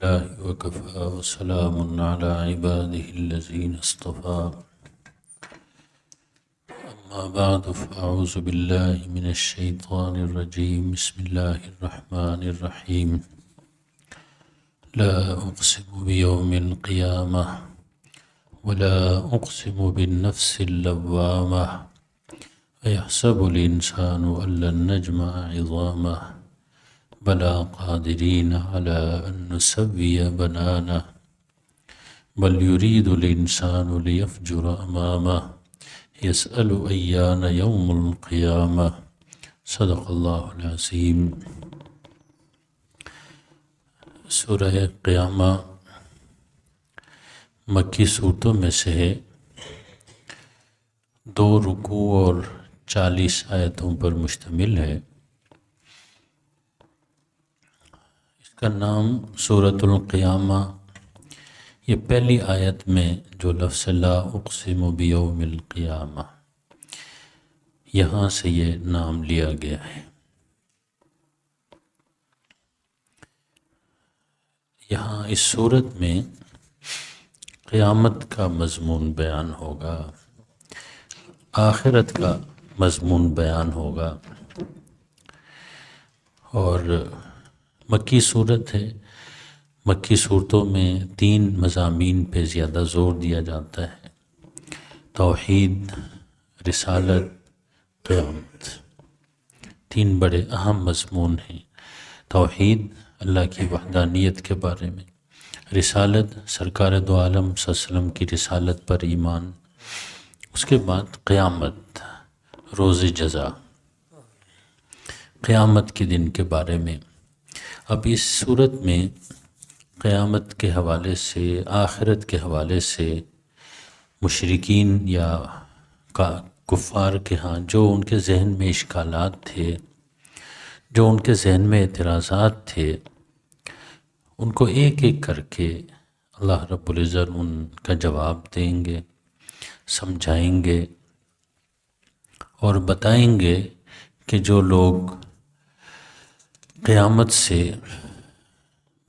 الله وكفى وسلام على عباده الذين اصطفى أما بعد فأعوذ بالله من الشيطان الرجيم بسم الله الرحمن الرحيم لا أقسم بيوم القيامة ولا أقسم بالنفس اللوامة أيحسب الإنسان أن لن نجمع عظامه بلى قادرين على أن نسوي بنانه بل يريد الإنسان ليفجر أمامه يسأل أيان يوم القيامة صدق اللہ العظیم۔ سورہ قیامہ مکی صورتوں میں سے ہے، 2 رکوع اور 40 آیتوں پر مشتمل ہے۔ اس کا نام سورۃ القیامہ، یہ پہلی آیت میں جو لفظ لا اقسم بیوم القیامہ، یہاں سے یہ نام لیا گیا ہے۔ یہاں اس صورت میں قیامت کا مضمون بیان ہوگا، آخرت کا مضمون بیان ہوگا، اور مکی صورت ہے۔ مکی صورتوں میں 3 مضامین پہ زیادہ زور دیا جاتا ہے: توحید، رسالت، قیامت۔ 3 بڑے اہم مضمون ہیں: توحید، اللہ کی وحدانیت کے بارے میں; رسالت، سرکار دو عالم صلی اللہ علیہ وسلم کی رسالت پر ایمان; اس کے بعد قیامت، روز جزا، قیامت کے دن کے بارے میں۔ اب اس صورت میں قیامت کے حوالے سے، آخرت کے حوالے سے مشرکین یا کفار کے ہاں جو ان کے ذہن میں اشکالات تھے، جو ان کے ذہن میں اعتراضات تھے، ان کو ایک ایک کر کے اللہ رب العزت ان کا جواب دیں گے، سمجھائیں گے اور بتائیں گے کہ جو لوگ قیامت سے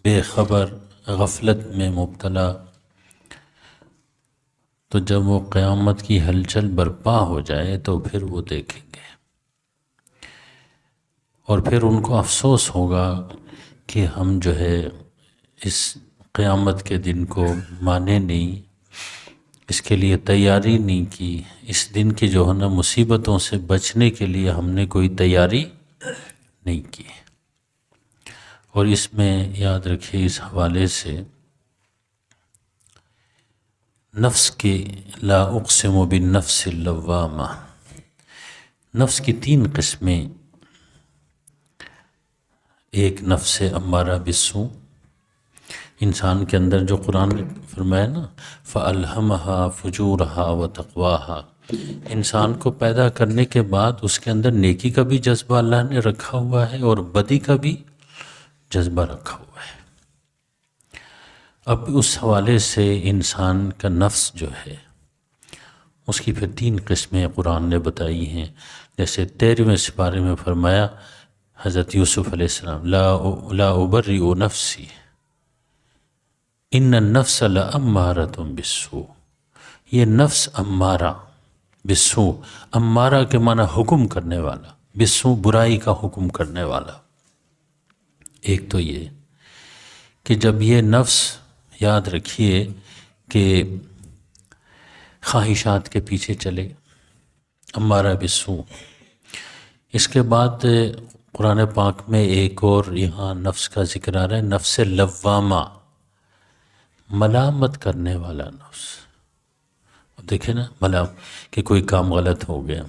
بے خبر، غفلت میں مبتلا، تو جب وہ قیامت کی ہلچل برپا ہو جائے تو پھر وہ دیکھیں گے، اور پھر ان کو افسوس ہوگا کہ ہم جو ہے اس قیامت کے دن کو مانے نہیں، اس کے لیے تیاری نہیں کی، اس دن کی جو ہے نا مصیبتوں سے بچنے کے لیے ہم نے کوئی تیاری نہیں کی۔ اور اس میں یاد رکھیے، اس حوالے سے نفس کی لا اقسم بالنفس اللوامہ، نفس کی 3 قسمیں: ایک نفس امارہ بالسوء، انسان کے اندر جو قرآن نے فرمایا نا فَأَلْهَمَهَا فُجُورَهَا وَتَقْوَاهَا، انسان کو پیدا کرنے کے بعد اس کے اندر نیکی کا بھی جذبہ اللہ نے رکھا ہوا ہے اور بدی کا بھی جذبہ رکھا ہوا ہے۔ اب اس حوالے سے انسان کا نفس جو ہے اس کی پھر 3 قسمیں قرآن نے بتائی ہیں، جیسے 13ویں سپارے میں فرمایا حضرت یوسف علیہ السلام لا ابرئ نفسی ان النفس لامارۃ بالسوء، یہ نفس امارہ، بالسوء، امارہ کے معنی حکم کرنے والا، بالسوء برائی کا حکم کرنے والا۔ ایک تو یہ کہ جب یہ نفس، یاد رکھیے کہ خواہشات کے پیچھے چلے، امارہ بالسوء، اس کے بعد قرآن پاک میں ایک اور یہاں نفس کا ذکر آ رہا ہے، نفس لوامہ، ملامت کرنے والا نفس۔ دیکھیں نا، کہ کوئی کام غلط ہو گیا،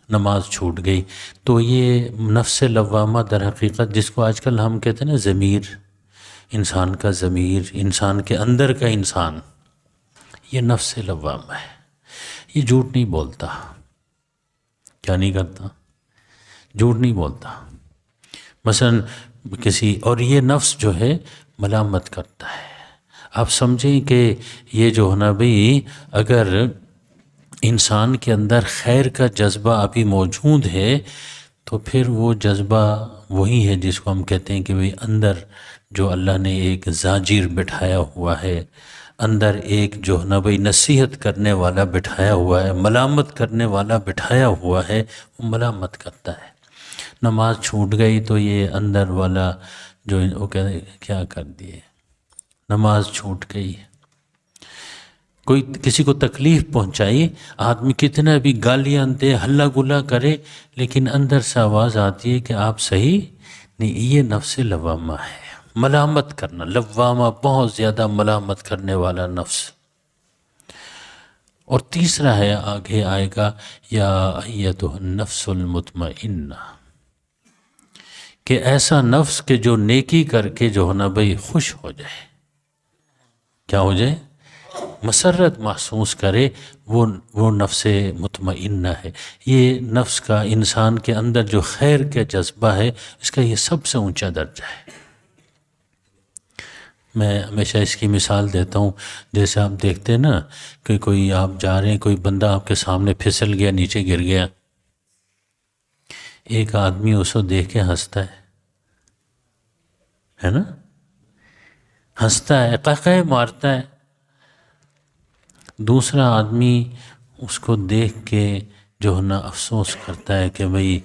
نماز چھوٹ گئی، تو یہ نفس لوامہ در حقیقت جس کو آج کل ہم کہتے ہیں نا ضمیر، انسان کا ضمیر، انسان کے اندر کا انسان، یہ نفس لوامہ ہے۔ یہ جھوٹ نہیں بولتا، کیا نہیں کرتا؟ جھوٹ نہیں بولتا مثلا کسی، اور یہ نفس جو ہے ملامت کرتا ہے۔ آپ سمجھیں کہ یہ جو ہے نا بھئی، اگر انسان کے اندر خیر کا جذبہ ابھی موجود ہے تو پھر وہ جذبہ وہی ہے جس کو ہم کہتے ہیں کہ بھئی اندر جو اللہ نے ایک زاجر بٹھایا ہوا ہے، اندر ایک جو ہے نا بھئی نصیحت کرنے والا بٹھایا ہوا ہے، ملامت کرنے والا بٹھایا ہوا ہے، وہ ملامت کرتا ہے۔ نماز چھوٹ گئی تو یہ اندر والا جو وہ کہتے کیا کر دیے، نماز چھوٹ گئی، کوئی کسی کو تکلیف پہنچائی، آدمی کتنا بھی گالیاں دے، ہلا گلا کرے، لیکن اندر سے آواز آتی ہے کہ آپ صحیح نہیں، یہ نفس لوامہ ہے، ملامت کرنا، لوامہ بہت زیادہ ملامت کرنے والا نفس۔ اور تیسرا ہے، آگے آئے گا، یا ایتھا النفس المطمئنہ، کہ ایسا نفس کہ جو نیکی کر کے جو ہے نا بھئی خوش ہو جائے، کیا ہو جائے، مسرت محسوس کرے، وہ نفس مطمئنہ ہے۔ یہ نفس کا، انسان کے اندر جو خیر کا جذبہ ہے، اس کا یہ سب سے اونچا درجہ ہے۔ میں ہمیشہ اس کی مثال دیتا ہوں، جیسے آپ دیکھتے ہیں نا کہ کوئی آپ جا رہے ہیں، کوئی بندہ آپ کے سامنے پھسل گیا، نیچے گر گیا، ایک آدمی اس کو دیکھ کے ہنستا ہے نا، ہنستا ہے، قہقہے مارتا ہے۔ دوسرا آدمی اس کو دیکھ کے جو ہے نا افسوس کرتا ہے کہ بھئی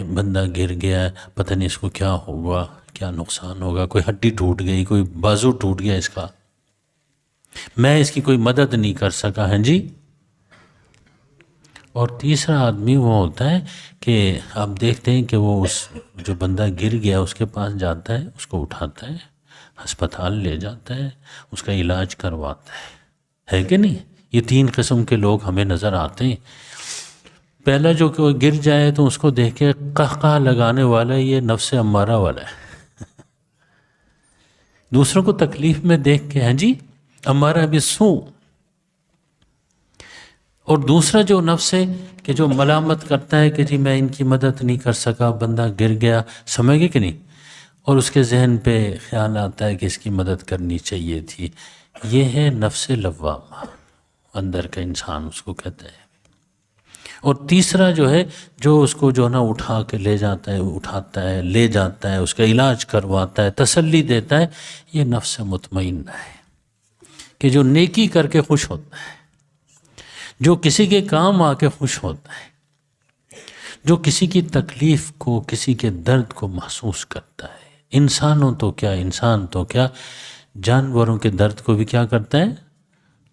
بندہ گر گیا ہے، پتہ نہیں اس کو کیا ہوگا، کیا نقصان ہوگا، کوئی ہڈی ٹوٹ گئی، کوئی بازو ٹوٹ گیا اس کا، میں اس کی کوئی مدد نہیں کر سکا، ہیں جی۔ اور تیسرا آدمی وہ ہوتا ہے کہ آپ دیکھتے ہیں کہ وہ اس جو بندہ گر گیا اس کے پاس جاتا ہے، اس کو اٹھاتا ہے، ہسپتال لے جاتا ہے، اس کا علاج کرواتا ہے کہ نہیں؟ یہ تین قسم کے لوگ ہمیں نظر آتے ہیں۔ پہلا جو کہ وہ گر جائے تو اس کو دیکھ کے قہقہ لگانے والا، یہ نفس امارہ والا ہے، دوسروں کو تکلیف میں دیکھ کے، ہیں جی، امارہ بالسوء۔ اور دوسرا جو نفس ہے کہ جو ملامت کرتا ہے کہ جی میں ان کی مدد نہیں کر سکا، بندہ گر گیا، سمجھ گئے کہ نہیں، اور اس کے ذہن پہ خیال آتا ہے کہ اس کی مدد کرنی چاہیے تھی، یہ ہے نفس لوامہ، اندر کا انسان اس کو کہتے ہیں۔ اور تیسرا جو ہے، جو اس کو جو نا اٹھا کے لے جاتا ہے، اٹھاتا ہے، لے جاتا ہے، اس کا علاج کرواتا ہے، تسلی دیتا ہے، یہ نفس مطمئنہ ہے، کہ جو نیکی کر کے خوش ہوتا ہے، جو کسی کے کام آ کے خوش ہوتا ہے، جو کسی کی تکلیف کو، کسی کے درد کو محسوس کرتا ہے۔ انسانوں تو کیا، انسان تو کیا، جانوروں کے درد کو بھی کیا کرتا ہے،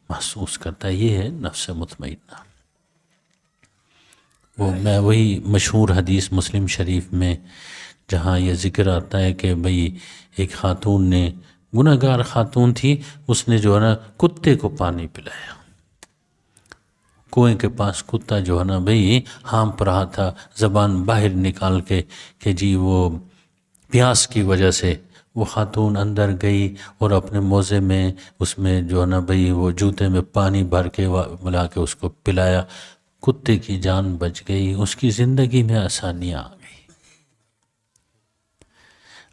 محسوس کرتا ہے، یہ ہے نفس مطمئنہ۔ میں وہی مشہور حدیث مسلم شریف میں جہاں یہ ذکر آتا ہے کہ بھئی ایک خاتون نے، گناہ گار خاتون تھی، اس نے جو ہے نا کتے کو پانی پلایا، کنویں کے پاس کتا جو ہے نا بھئی ہانپ رہا تھا، زبان باہر نکال کے کہ جی وہ پیاس کی وجہ سے، وہ خاتون اندر گئی اور اپنے موزے میں، اس میں جو ہے نا بھئی وہ جوتے میں پانی بھر کے ملا کے اس کو پلایا، کتے کی جان بچ گئی، اس کی زندگی میں آسانیاں آ گئی۔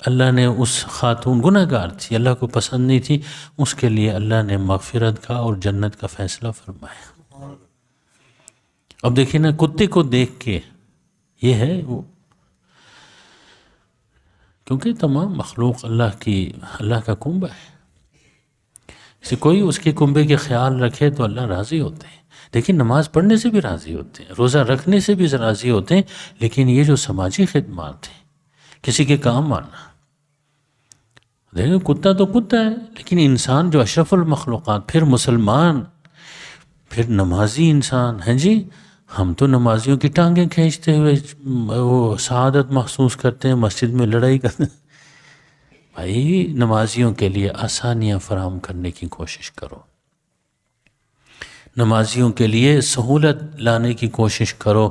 اللہ نے اس خاتون، گناہ گار تھی، اللہ کو پسند نہیں تھی، اس کے لیے اللہ نے مغفرت کا اور جنت کا فیصلہ فرمایا۔ اب دیکھیں نا، کتے کو دیکھ کے یہ ہے وہ، کیونکہ تمام مخلوق اللہ کا کنبہ ہے، اسے کوئی اس کے کنبے کے خیال رکھے تو اللہ راضی ہوتے ہیں، لیکن نماز پڑھنے سے بھی راضی ہوتے ہیں، روزہ رکھنے سے بھی راضی ہوتے ہیں، لیکن یہ جو سماجی خدمات ہیں، کسی کے کام آنا، دیکھیں کتا تو کتا ہے، لیکن انسان جو اشرف المخلوقات، پھر مسلمان، پھر نمازی انسان ہیں جی، ہم تو نمازیوں کی ٹانگیں کھینچتے ہوئے وہ سعادت محسوس کرتے ہیں، مسجد میں لڑائی کرتے ہیں۔ بھائی نمازیوں کے لیے آسانیاں فراہم کرنے کی کوشش کرو، نمازیوں کے لیے سہولت لانے کی کوشش کرو،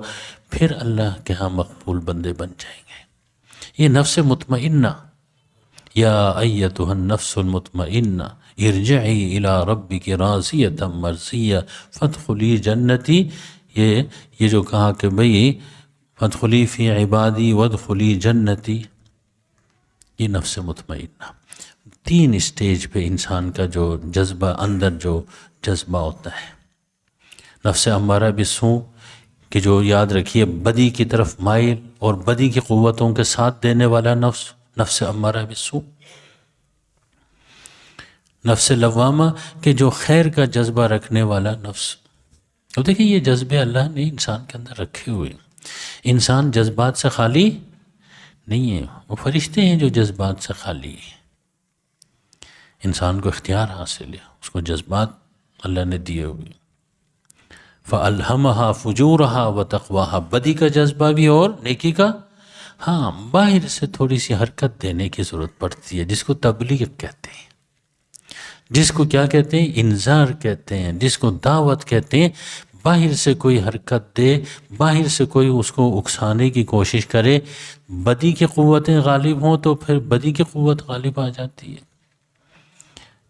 پھر اللہ کے ہاں مقبول بندے بن جائیں گے۔ یہ نفس مطمئنہ، یا ایتھا النفس المطمئنہ ارجعی الی ربک راضیۃ مرضیہ فادخلی جنتی، یہ جو کہا کہ بھئی فادخلی فی عبادی وادخلی جنتی، یہ نفس مطمئنہ۔ تین اسٹیج پہ انسان کا جو جذبہ، اندر جو جذبہ ہوتا ہے، نفس امارہ بالسوء، کہ جو یاد رکھیے بدی کی طرف مائل اور بدی کی قوتوں کے ساتھ دینے والا نفس، نفس امارہ بالسوء۔ نفس لوامہ کہ جو خیر کا جذبہ رکھنے والا نفس. تو دیکھیں یہ جذبے اللہ نے انسان کے اندر رکھے ہوئے. انسان جذبات سے خالی نہیں ہے، وہ فرشتے ہیں جو جذبات سے خالی ہیں. انسان کو اختیار حاصل ہے، اس کو جذبات اللہ نے دیے ہوئے. فَأَلْهَمَهَا فُجُورَهَا وَتَقْوَاهَا، بدی کا جذبہ بھی اور نیکی کا. ہاں باہر سے تھوڑی سی حرکت دینے کی ضرورت پڑتی ہے، جس کو تبلیغ کہتے ہیں، جس کو کیا کہتے ہیں، انذار کہتے ہیں، جس کو دعوت کہتے ہیں. باہر سے کوئی حرکت دے، باہر سے کوئی اس کو اکسانے کی کوشش کرے، بدی کی قوتیں غالب ہوں تو پھر بدی کی قوت غالب آ جاتی ہے.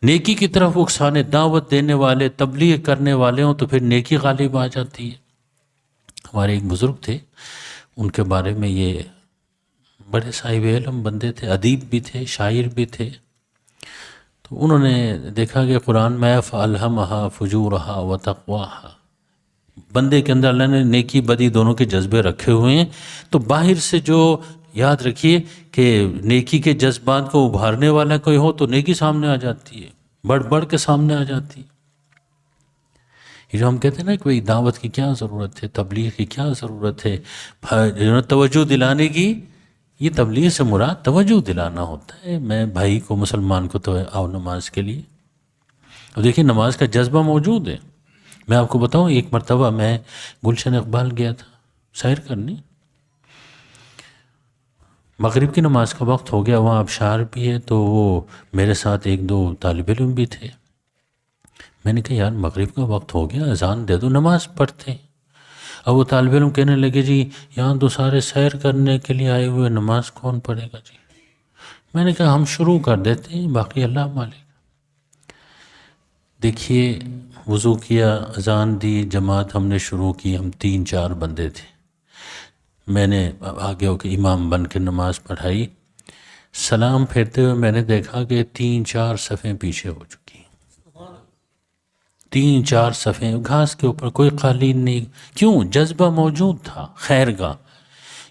نیکی کی طرف اکسانے، دعوت دینے والے، تبلیغ کرنے والے ہوں تو پھر نیکی غالب آ جاتی ہے. ہمارے ایک بزرگ تھے، ان کے بارے میں یہ بڑے صاحب علم بندے تھے، ادیب بھی تھے، شاعر بھی تھے. تو انہوں نے دیکھا کہ قرآن میں فَأَلْهَمَهَا فُجُورَهَا وَتَقْوَاهَا، بندے کے اندر اللہ نے نیکی بدی دونوں کے جذبے رکھے ہوئے ہیں. تو باہر سے جو، یاد رکھیے کہ نیکی کے جذبات کو ابھارنے والا کوئی ہو تو نیکی سامنے آ جاتی ہے، بڑھ بڑھ کے سامنے آ جاتی ہے. یہ جو ہم کہتے ہیں نا کہ دعوت کی کیا ضرورت ہے، تبلیغ کی کیا ضرورت ہے، توجہ دلانے کی، یہ تبلیغ سے مراد توجہ دلانا ہوتا ہے. میں بھائی کو، مسلمان کو تو آؤ نماز کے لیے. اب دیکھیے نماز کا جذبہ موجود ہے. میں آپ کو بتاؤں، ایک مرتبہ میں گلشن اقبال گیا تھا سیر کرنے. مغرب کی نماز کا وقت ہو گیا، وہاں آبشار بھی ہے، تو وہ میرے ساتھ ایک دو طالب علم بھی تھے. میں نے کہا یار مغرب کا وقت ہو گیا، اذان دے دو نماز پڑھتے ہیں. اب وہ طالب علم کہنے لگے جی یہاں تو سارے سیر کرنے کے لیے آئے ہوئے، نماز کون پڑھے گا جی. میں نے کہا ہم شروع کر دیتے ہیں، باقی اللہ مالک. دیکھیے وضو کیا، اذان دی، جماعت ہم نے شروع کی. ہم 3-4 بندے تھے. میں نے آگے ہو کے امام بن کے نماز پڑھائی. سلام پھیرتے ہوئے میں نے دیکھا کہ 3-4 صفیں پیچھے ہو چکی. 3-4 صفیں گھاس کے اوپر، کوئی قالین نہیں. کیوں؟ جذبہ موجود تھا خیر کا.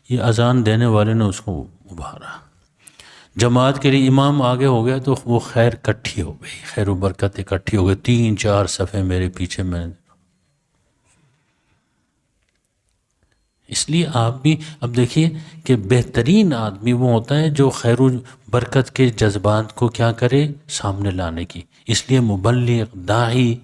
یہ اذان دینے والے نے اس کو ابھارا. جماعت کے لیے امام آگے ہو گیا تو وہ خیر اکٹھی ہو گئی، خیر و برکت اکٹھی ہو گئی. 3-4 صفیں میرے پیچھے. میں اس لیے آپ بھی اب دیکھیے کہ بہترین آدمی وہ ہوتا ہے جو خیر و برکت کے جذبات کو کیا کرے، سامنے لانے کی. اس لیے مبلغ، داعی،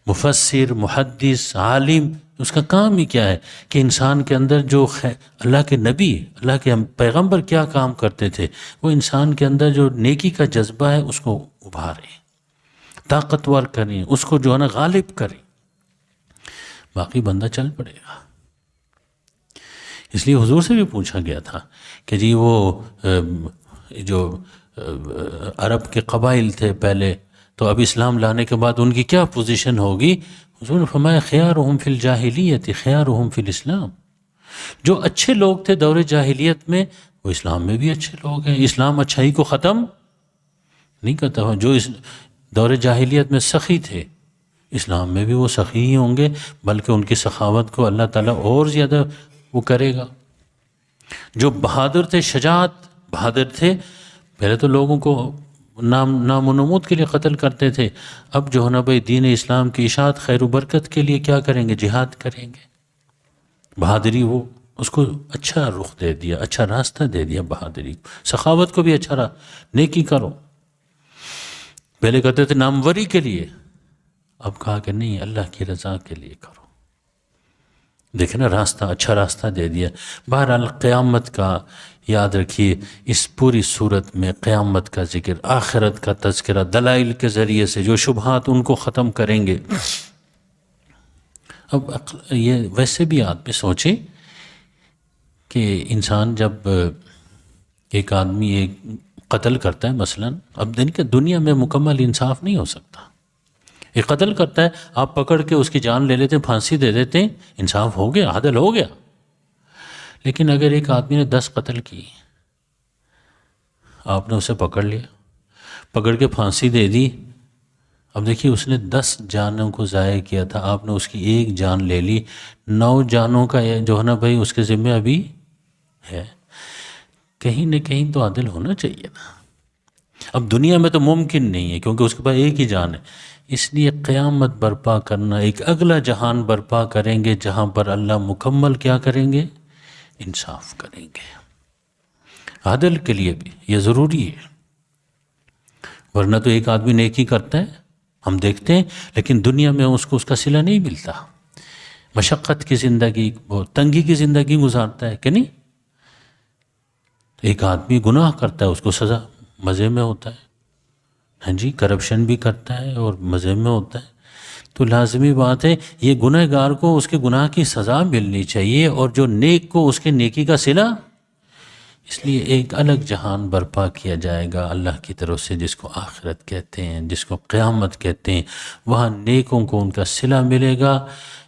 مفسر، محدث، عالم، اس کا کام ہی کیا ہے کہ انسان کے اندر جو اللہ کے نبی، اللہ کے پیغمبر کیا کام کرتے تھے، وہ انسان کے اندر جو نیکی کا جذبہ ہے اس کو ابھاریں، طاقتور کریں، اس کو جو ہے نا غالب کریں. باقی بندہ چل پڑے گا. اس لیے حضور سے بھی پوچھا گیا تھا کہ جی وہ جو عرب کے قبائل تھے پہلے، تو اب اسلام لانے کے بعد ان کی کیا پوزیشن ہوگی؟ حضور نے فرمایا خیارہم فی الجاہلیت خیارہم فی الاسلام. جو اچھے لوگ تھے دور جاہلیت میں وہ اسلام میں بھی اچھے لوگ ہیں. اسلام اچھائی کو ختم نہیں کرتا. جو اس دور جاہلیت میں سخی تھے اسلام میں بھی وہ سخی ہی ہوں گے، بلکہ ان کی سخاوت کو اللہ تعالیٰ اور زیادہ وہ کرے گا. جو بہادر تھے، شجاعت بہادر تھے، پہلے تو لوگوں کو نام و نمود کے لیے قتل کرتے تھے. اب جو ہے نا بھائی دین اسلام کی اشاعت، خیر و برکت کے لیے کیا کریں گے؟ جہاد کریں گے. بہادری، وہ اس کو اچھا رخ دے دیا، اچھا راستہ دے دیا بہادری کو. سخاوت کو بھی اچھا نیکی کرو. پہلے کہتے تھے ناموری کے لیے، اب کہا کہ نہیں، اللہ کی رضا کے لیے کرو. دیکھیں نا راستہ، اچھا راستہ دے دیا. بہرحال قیامت کا یاد رکھیے، اس پوری صورت میں قیامت کا ذکر، آخرت کا تذکرہ دلائل کے ذریعے سے، جو شبہات ان کو ختم کریں گے. اب یہ ویسے بھی آدمی سوچے کہ انسان جب ایک آدمی ایک قتل کرتا ہے مثلا، اب دنیا میں مکمل انصاف نہیں ہو سکتا. ایک قتل کرتا ہے، آپ پکڑ کے اس کی جان لے لیتے ہیں، پھانسی دے دیتے ہیں، انصاف ہو گیا، عدل ہو گیا. لیکن اگر ایک آدمی نے 10 قتل کی، آپ نے اسے پکڑ لیا، پکڑ کے پھانسی دے دی. اب دیکھیے اس نے 10 جانوں کو ضائع کیا تھا، آپ نے اس کی ایک جان لے لی. 9 جانوں کا جو ہے نا بھائی اس کے ذمہ ابھی ہے. کہیں نہ کہیں تو عدل ہونا چاہیے نا. اب دنیا میں تو ممکن نہیں ہے کیونکہ اس کے پاس ایک ہی جان ہے، اس لیے قیامت برپا کرنا، ایک اگلا جہان برپا کریں گے جہاں پر اللہ مکمل کیا کریں گے، انصاف کریں گے۔ عدل کے لیے بھی یہ ضروری ہے، ورنہ تو ایک آدمی نیکی کرتا ہے ہم دیکھتے ہیں لیکن دنیا میں اس کو اس کا صلہ نہیں ملتا، مشقت کی زندگی، بہت تنگی کی زندگی گزارتا ہے کہ نہیں؟ ایک آدمی گناہ کرتا ہے اس کو سزا مزے میں ہوتا ہے، ہاں جی، کرپشن بھی کرتا ہے اور مزے میں ہوتا ہے، تو لازمی بات ہے یہ گناہ گار کو اس کے گناہ کی سزا ملنی چاہیے اور جو نیک کو اس کے نیکی کا صلہ۔ اس لیے ایک الگ جہان برپا کیا جائے گا اللہ کی طرف سے جس کو آخرت کہتے ہیں، جس کو قیامت کہتے ہیں، وہاں نیکوں کو ان کا صلہ ملے گا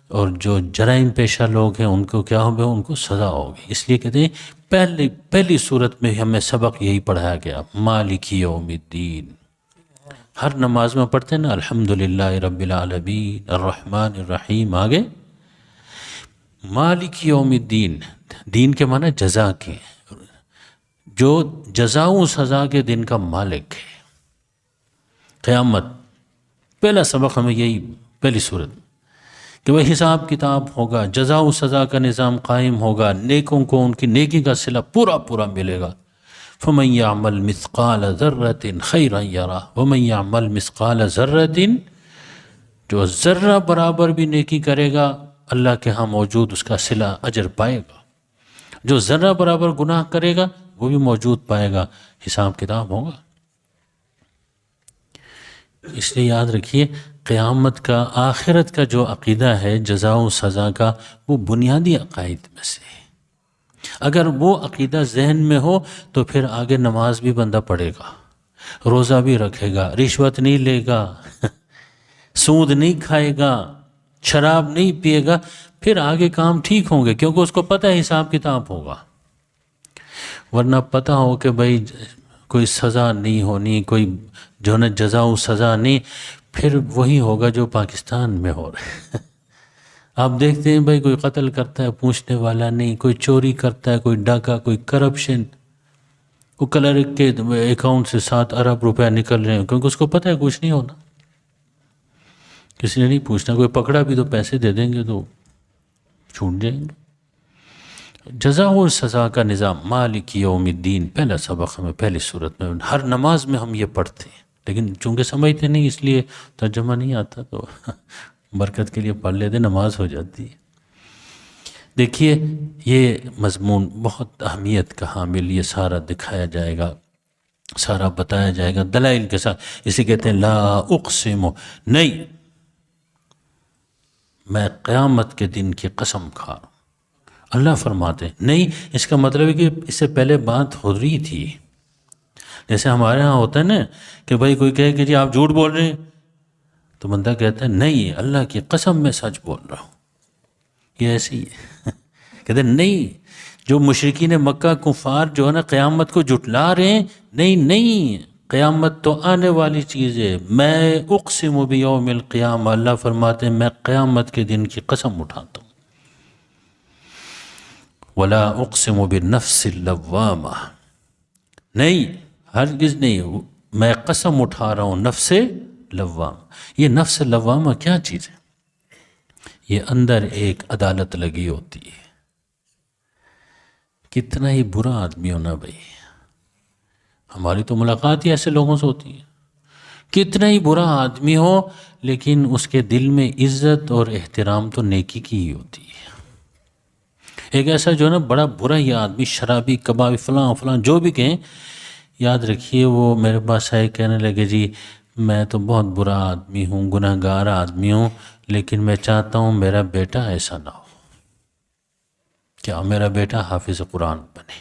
اور جو جرائم پیشہ لوگ ہیں ان کو کیا ہوگا، ان کو سزا ہوگی۔ اس لیے کہتے ہیں پہلی صورت میں ہمیں سبق یہی پڑھایا گیا، مالک یوم الدین۔ ہر نماز میں پڑھتے ہیں نا الحمدللہ رب العالمین الرحمن الرحیم، آگے مالک یوم الدین، دین کے معنی جزا کے، جو جزا و سزا کے دن کا مالک ہے، قیامت۔ پہلا سبق ہمیں یہی، پہلی صورت کہ وہ حساب کتاب ہوگا، جزا و سزا کا نظام قائم ہوگا، نیکوں کو ان کی نیکی کا صلہ پورا ملے گا۔ فَمَن يَعْمَلْ مِثْقَالَ ذَرَّةٍ خَيْرًا يَرَهُ وَمَن يَعْمَلْ مِثْقَالَ ذَرَّةٍ، جو ذرہ برابر بھی نیکی کرے گا اللہ کے ہاں موجود اس کا صلہ اجر پائے گا، جو ذرہ برابر گناہ کرے گا وہ بھی موجود پائے گا، حساب کتاب ہوگا۔ اس لیے یاد رکھیے قیامت کا، آخرت کا جو عقیدہ ہے جزا و سزا کا، وہ بنیادی عقائد میں سے ہے۔ اگر وہ عقیدہ ذہن میں ہو تو پھر آگے نماز بھی بندہ پڑھے گا، روزہ بھی رکھے گا، رشوت نہیں لے گا، سود نہیں کھائے گا، شراب نہیں پیے گا، پھر آگے کام ٹھیک ہوں گے کیونکہ اس کو پتہ ہے حساب کتاب ہوگا۔ ورنہ پتہ ہو کہ بھائی کوئی سزا نہیں ہونی، کوئی جو ہے جزا و سزا نہیں، پھر وہی ہوگا جو پاکستان میں ہو رہا ہے۔ آپ دیکھتے ہیں بھائی کوئی قتل کرتا ہے پوچھنے والا نہیں، کوئی چوری کرتا ہے، کوئی ڈاکہ، کوئی کرپشن، وہ کلرک کے اکاؤنٹ سے 7 ارب روپے نکل رہے ہیں کیونکہ اس کو پتہ ہے کچھ نہیں ہونا، کسی نے نہیں پوچھنا، کوئی پکڑا بھی تو پیسے دے دیں گے تو چھوٹ جائیں گے۔ جزا و سزا کا نظام، مالک یوم الدین، پہلا سبق ہمیں پہلی صورت میں، ہر نماز میں ہم یہ پڑھتے ہیں لیکن چونکہ سمجھتے نہیں اس لیے ترجمہ نہیں آتا تو برکت کے لیے پڑھ لیتے، نماز ہو جاتی ہے۔ دیکھیے یہ مضمون بہت اہمیت کا حامل، یہ سارا دکھایا جائے گا، سارا بتایا جائے گا دلائل کے ساتھ۔ اسے کہتے ہیں لا اقسم، نہیں میں قیامت کے دن کی قسم کھا رہا ہوں۔ اللہ فرماتے ہیں نہیں، اس کا مطلب ہے کہ اس سے پہلے بات ہو رہی تھی۔ جیسے ہمارے ہاں ہوتا ہے نا کہ بھائی کوئی کہے کہ جی آپ جھوٹ بول رہے ہیں تو بندہ کہتا ہے نہیں اللہ کی قسم میں سچ بول رہا ہوں، یہ ایسے ہی ہے۔ کہتے ہیں نہیں، جو مشرکین مکہ کفار جو ہے نا قیامت کو جھٹلا رہے ہیں، نہیں قیامت تو آنے والی چیز ہے، میں اقسم بیوم القیامہ، اللہ فرماتے ہیں میں قیامت کے دن کی قسم اٹھاتا ہوں۔ ولا اقسم بالنفس اللوامہ، نہیں ہرگز نہیں، میں قسم اٹھا رہا ہوں نفس لوامہ۔ یہ نفس لوامہ کیا چیز ہے؟ یہ اندر ایک عدالت لگی ہوتی ہے۔ کتنا ہی برا آدمی ہونا بھائی، ہماری تو ملاقات ہی ایسے لوگوں سے ہوتی ہے، کتنا ہی برا آدمی ہو لیکن اس کے دل میں عزت اور احترام تو نیکی کی ہی ہوتی ہے۔ ایک ایسا جو ہے نا بڑا برا یہ آدمی، شرابی، کبابی، فلاں جو بھی کہیں، یاد رکھیے وہ میرے پاس آئے کہنے لگے جی میں تو بہت برا آدمی ہوں، گناہ گار آدمی ہوں، لیکن میں چاہتا ہوں میرا بیٹا ایسا نہ ہو، کیا میرا بیٹا حافظ قرآن بنے۔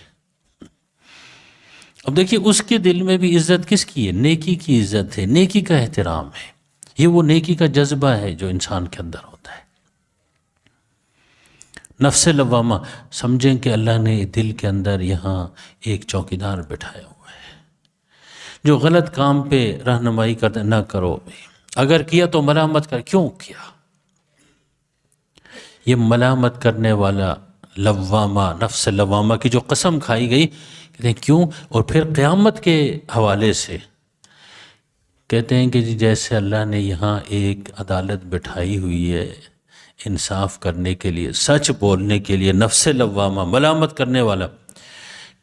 اب دیکھیے اس کے دل میں بھی عزت کس کی ہے؟ نیکی کی عزت ہے، نیکی کا احترام ہے، یہ وہ نیکی کا جذبہ ہے جو انسان کے اندر ہوتا ہے۔ نفس لوامہ، سمجھیں کہ اللہ نے دل کے اندر یہاں ایک چوکیدار بٹھایا ہوا ہے جو غلط کام پہ رہنمائی کرتے، نہ کرو، اگر کیا تو ملامت کر، کیوں کیا؟ یہ ملامت کرنے والا لوامہ، نفس لوامہ کی جو قسم کھائی گئی، کہتے ہیں کیوں؟ اور پھر قیامت کے حوالے سے کہتے ہیں کہ جی جیسے اللہ نے یہاں ایک عدالت بٹھائی ہوئی ہے انصاف کرنے کے لیے، سچ بولنے کے لیے، نفس لوامہ، ملامت کرنے والا،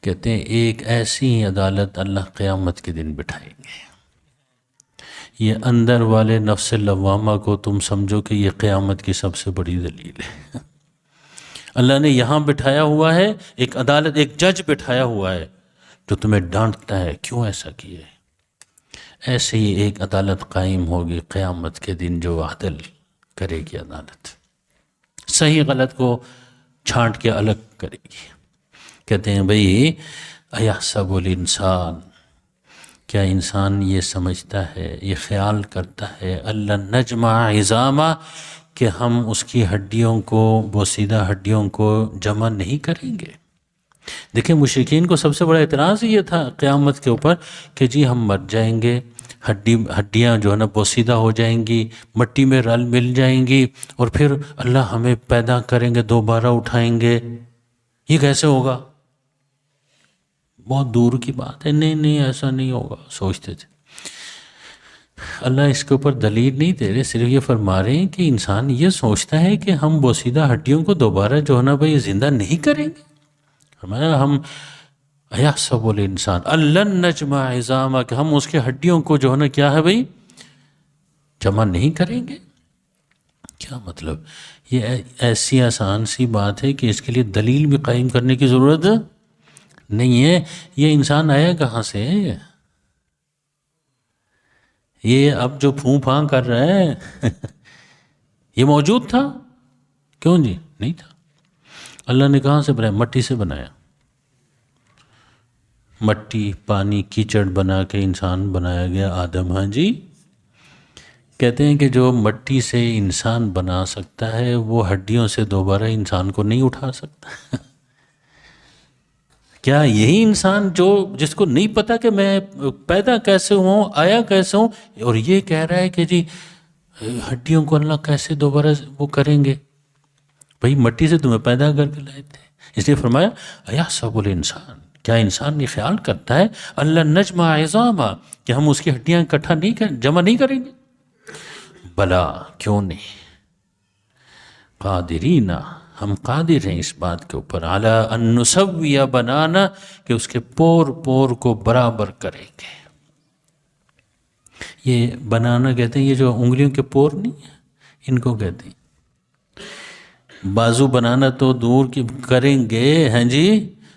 کہتے ہیں ایک ایسی ہی عدالت اللہ قیامت کے دن بٹھائیں گے۔ یہ اندر والے نفس لوامہ کو تم سمجھو کہ یہ قیامت کی سب سے بڑی دلیل ہے۔ اللہ نے یہاں بٹھایا ہوا ہے ایک عدالت، ایک جج بٹھایا ہوا ہے جو تمہیں ڈانٹتا ہے کیوں ایسا کیے۔ ایسے ہی ایک عدالت قائم ہوگی قیامت کے دن جو عدل کرے گی، عدالت صحیح غلط کو چھانٹ کے الگ کرے گی۔ کہتے ہیں بھئی ایحسب الانسان، کیا انسان یہ سمجھتا ہے، یہ خیال کرتا ہے، اللہ نجمع عظاما، کہ ہم اس کی ہڈیوں کو، بوسیدہ ہڈیوں کو جمع نہیں کریں گے۔ دیکھیں مشرکین کو سب سے بڑا اعتراض یہ تھا قیامت کے اوپر کہ جی ہم مر جائیں گے، ہڈیاں جو ہے نا بوسیدہ ہو جائیں گی، مٹی میں رل مل جائیں گی، اور پھر اللہ ہمیں پیدا کریں گے، دوبارہ اٹھائیں گے، یہ کیسے ہوگا؟ بہت دور کی بات ہے، نہیں ایسا نہیں ہوگا سوچتے تھے۔ اللہ اس کے اوپر دلیل نہیں دے رہے، صرف یہ فرما رہے ہیں کہ انسان یہ سوچتا ہے کہ ہم بوسیدہ ہڈیوں کو دوبارہ جو ہے نا بھائی زندہ نہیں کریں گے۔ ہم ایحسب الانسان اللہ نجمع عظاما، کہ ہم اس کے ہڈیوں کو جو ہے نا کیا ہے بھائی جمع نہیں کریں گے۔ کیا مطلب؟ یہ ایسی آسان سی بات ہے کہ اس کے لیے دلیل بھی قائم کرنے کی ضرورت نہیں ہے۔ یہ انسان آیا کہاں سے؟ یہ اب جو پھوں پھاں کر رہا ہے یہ موجود تھا؟ کیوں جی؟ نہیں تھا۔ اللہ نے کہاں سے بنایا؟ مٹی سے بنایا، مٹی پانی کیچڑ بنا کے انسان بنایا گیا، آدم۔ ہاں جی، کہتے ہیں کہ جو مٹی سے انسان بنا سکتا ہے وہ ہڈیوں سے دوبارہ انسان کو نہیں اٹھا سکتا۔ کیا یہی انسان جس کو نہیں پتا کہ میں پیدا کیسے ہوں، آیا کیسے ہوں، اور یہ کہہ رہا ہے کہ جی ہڈیوں کو اللہ کیسے دوبارہ وہ کریں گے؟ بھئی مٹی سے تمہیں پیدا کر کے لائے تھے۔ اس لیے فرمایا ایحسب الانسان، کیا انسان یہ خیال کرتا ہے اللہ نجمع عظاما، کہ ہم اس کی ہڈیاں اکٹھا نہیں جمع نہیں کریں گے؟ بلا، کیوں نہیں، قادرین، ہم قادر ہیں اس بات کے اوپر، علی ان نسوی بنانا، کہ اس کے پور پور کو برابر کریں گے۔ یہ بنانا کہتے ہیں، یہ جو انگلیوں کے پور نہیں ہیں ان کو کہتے ہیں۔ بازو بنانا تو دور کی کریں گے، ہیں جی،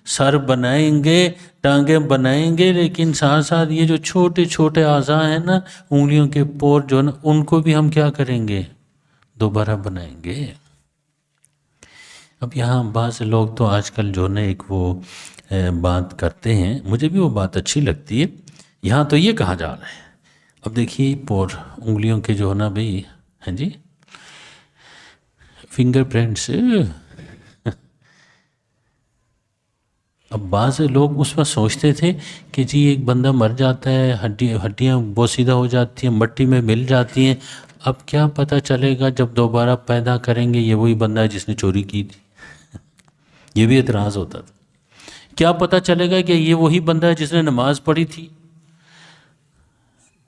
سر بنائیں گے، ٹانگیں بنائیں گے، لیکن ساتھ ساتھ یہ جو چھوٹے چھوٹے اعضاء ہیں نا، انگلیوں کے پور جو نا، ان کو بھی ہم کیا کریں گے؟ دوبارہ بنائیں گے۔ اب یہاں بعض لوگ تو آج کل جو نا ایک وہ بات کرتے ہیں، مجھے بھی وہ بات اچھی لگتی ہے۔ یہاں تو یہ کہا جا رہا ہے، اب دیکھیے پور انگلیوں کے جو ہے نا بھئی، ہیں جی، فنگر پرنٹس، اب بعض لوگ اس وقت سوچتے تھے کہ جی ایک بندہ مر جاتا ہے، ہڈیاں بوسیدہ ہو جاتی ہیں، مٹی میں مل جاتی ہیں، اب کیا پتہ چلے گا جب دوبارہ پیدا کریں گے یہ وہی بندہ ہے جس نے چوری کی تھی؟ یہ بھی اعتراض ہوتا تھا۔ کیا پتہ چلے گا کہ یہ وہی بندہ ہے جس نے نماز پڑھی تھی؟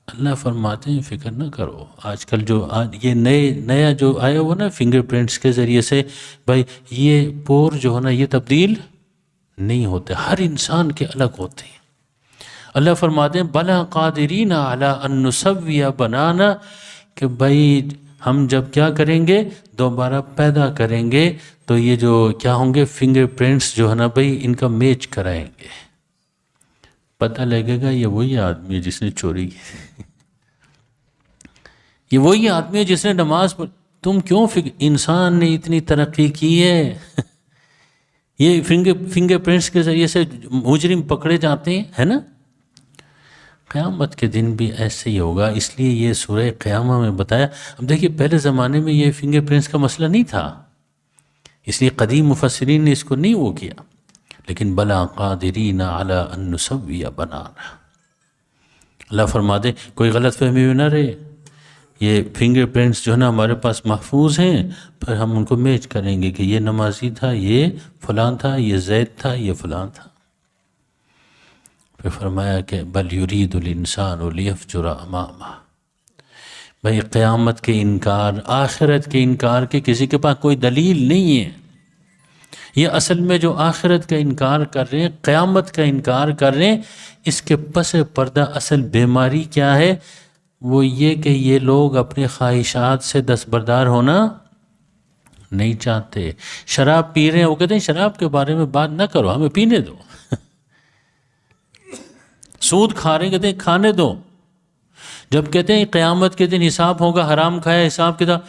اللہ فرماتے ہیں فکر نہ کرو، آج کل جو یہ نیا جو آیا ہوا نا فنگر پرنٹس کے ذریعے سے، بھائی یہ پور جو ہے نا یہ تبدیل نہیں ہوتے، ہر انسان کے الگ ہوتے ہیں۔ اللہ فرماتے ہیں بلا قادرین علی ان نسوی بنانا، کہ بھائی ہم جب کیا کریں گے؟ دوبارہ پیدا کریں گے، تو یہ جو کیا ہوں گے؟ فنگر پرنٹس جو ہے نا بھائی ان کا میچ کرائیں گے، پتہ لگے گا یہ وہی آدمی ہے جس نے چوری کی، یہ وہی آدمی ہے جس نے نماز پڑھی۔ تم کیوں انسان نے اتنی ترقی کی ہے، یہ فنگر پرنٹس کے ذریعے سے مجرم پکڑے جاتے ہیں، ہے نا؟ قیامت کے دن بھی ایسے ہی ہوگا، اس لیے یہ سورہ قیامہ میں بتایا۔ اب دیکھیے پہلے زمانے میں یہ فنگر پرنٹس کا مسئلہ نہیں تھا، اس لیے قدیم مفسرین نے اس کو نہیں وہ کیا، لیکن بلا قادرین علی ان نسوی بنانا۔ اللہ فرما دے کوئی غلط فہمی بھی نہ رہے، یہ فنگر پرنٹس جو ہے نا ہمارے پاس محفوظ ہیں، پھر ہم ان کو میچ کریں گے کہ یہ نمازی تھا، یہ فلاں تھا، یہ زید تھا، یہ فلاں تھا۔ پھر فرمایا کہ بل یرید الانسان لیفجر امامہ، بھئی قیامت کے انکار، آخرت کے انکار کے کسی کے پاس کوئی دلیل نہیں ہے۔ یہ اصل میں جو آخرت کا انکار کر رہے ہیں، قیامت کا انکار کر رہے ہیں، اس کے پس پردہ اصل بیماری کیا ہے؟ وہ یہ کہ یہ لوگ اپنی خواہشات سے دستبردار ہونا نہیں چاہتے۔ شراب پی رہے ہیں، وہ کہتے ہیں شراب کے بارے میں بات نہ کرو، ہمیں پینے دو۔ سود کھا رہے ہیں، کہتے ہیں کھانے دو۔ جب کہتے ہیں قیامت کے دن حساب ہوگا، حرام کھایا حساب کتاب،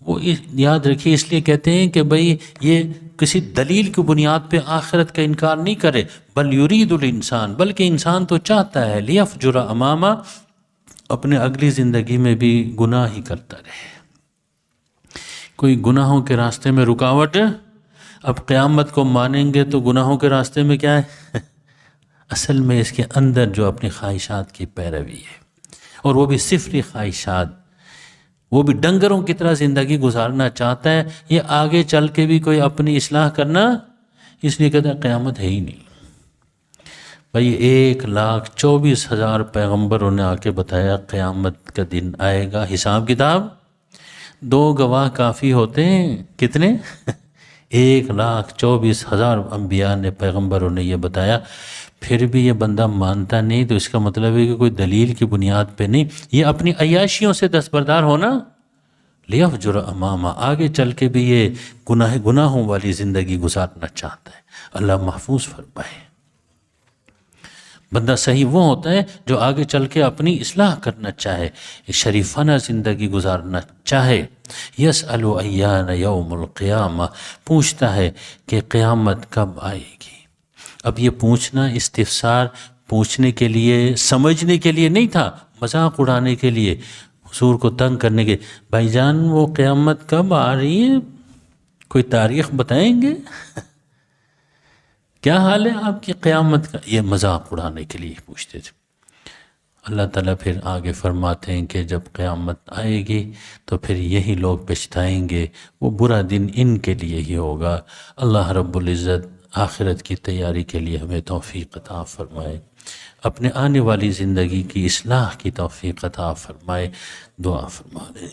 وہ یاد رکھیے اس لیے کہتے ہیں کہ بھئی یہ کسی دلیل کی بنیاد پہ آخرت کا انکار نہیں کرے، بل یرید الانسان، بلکہ انسان تو چاہتا ہے لیفجر امامہ، اپنے اگلی زندگی میں بھی گناہ ہی کرتا رہے، کوئی گناہوں کے راستے میں رکاوٹ۔ اب قیامت کو مانیں گے تو گناہوں کے راستے میں کیا ہے؟ اصل میں اس کے اندر جو اپنی خواہشات کی پیروی ہے، اور وہ بھی صفری خواہشات، وہ بھی ڈنگروں کی طرح زندگی گزارنا چاہتا ہے، یہ آگے چل کے بھی کوئی اپنی اصلاح کرنا، اس لیے کہتا ہے قیامت ہے ہی نہیں۔ بھئی 1,24,000 پیغمبروں نے آ کے بتایا قیامت کا دن آئے گا، حساب کتاب 2 گواہ کافی ہوتے ہیں، کتنے؟ 1,24,000 انبیاء نے، پیغمبروں نے یہ بتایا، پھر بھی یہ بندہ مانتا نہیں، تو اس کا مطلب ہے کہ کوئی دلیل کی بنیاد پہ نہیں، یہ اپنی عیاشیوں سے دستبردار ہونا، لیفجر امامہ، آگے چل کے بھی یہ گناہوں والی زندگی گزارنا چاہتا ہے۔ اللہ محفوظ فرمائے۔ بندہ صحیح وہ ہوتا ہے جو آگے چل کے اپنی اصلاح کرنا چاہے، شریفانہ زندگی گزارنا چاہے۔ یسأل ایان یوم القیامہ، پوچھتا ہے کہ قیامت کب آئے گی۔ اب یہ پوچھنا استفسار پوچھنے کے لیے، سمجھنے کے لیے نہیں تھا، مذاق اڑانے کے لیے، حضور کو تنگ کرنے کے، بھائی جان وہ قیامت کب آ رہی ہے، کوئی تاریخ بتائیں گے؟ کیا حال ہے آپ کی قیامت کا؟ یہ مذاق اڑانے کے لیے پوچھتے تھے۔ اللہ تعالیٰ پھر آگے فرماتے ہیں کہ جب قیامت آئے گی تو پھر یہی لوگ پچھتائیں گے، وہ برا دن ان کے لیے ہی ہوگا۔ اللہ رب العزت آخرت کی تیاری کے لیے ہمیں توفیق عطا فرمائے، اپنے آنے والی زندگی کی اصلاح کی توفیق عطا فرمائے۔ دعا فرما دیں۔